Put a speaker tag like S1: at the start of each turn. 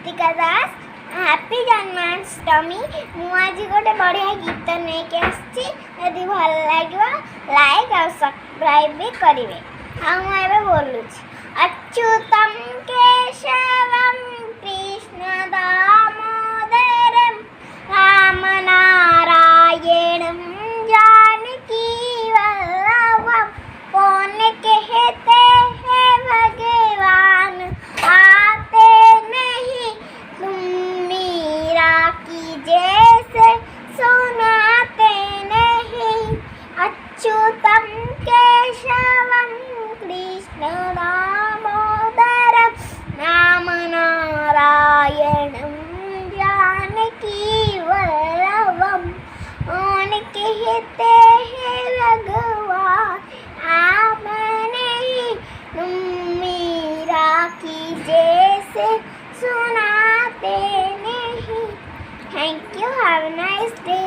S1: ऋतिका दास। Happy Janmashtami. मु आज गोटे बढ़िया गीत नहीं आसी, यदि भल लगे लाइक और सब्सक्राइब भी करेंगे। हाँ मुझे बोलूँ अच्युतम केशवम कृष्ण दामोदरम राम नारायणम जानकी वल्लभम। कौन कहते हैं भगवान आते नहीं, तुम मीरा की जैसे सुनाते नहीं। अच्युतम केशवम कृष्ण दामोदरम राम नारायणम जानकी वल्लभम। कौन कहते हैं भगवान आप नहीं, तुम मीरा की जैसे सुनाते नहीं। Thank you. Have a nice day.